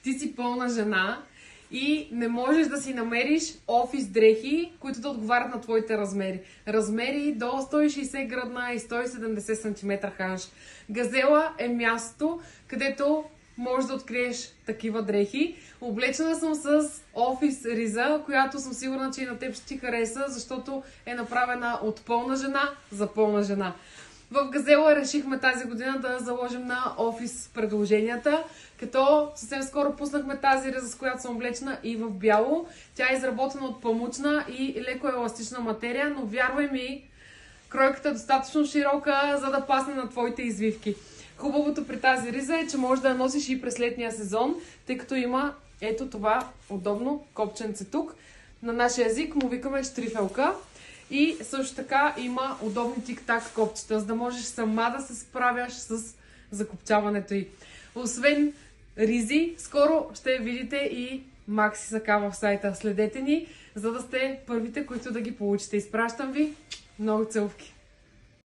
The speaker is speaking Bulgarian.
ти си пълна жена и не можеш да си намериш офис дрехи, които да отговарят на твоите размери. Размери до 160 градна и 170 см ханш. Газела е мястото, където можеш да откриеш такива дрехи. Облечена съм с офис риза, която съм сигурна, че и на теб ще ти хареса, защото е направена от пълна жена за пълна жена. В Газела решихме тази година да заложим на офис предложенията, като съвсем скоро пуснахме тази риза, с която съм облечена и в бяло. Тя е изработена от памучна и леко еластична материя, но вярвай ми, кройката е достатъчно широка, за да пасне на твоите извивки. Хубавото при тази риза е, че можеш да я носиш и през летния сезон, тъй като има ето това удобно копченце тук. На нашия език му викаме штрифелка. И също така има удобни тик-так копчета, за да можеш сама да се справяш с закопчаването й. Освен ризи, скоро ще видите и Макси Сака в сайта. Следете ни, за да сте първите, които да ги получите. Изпращам ви много целувки!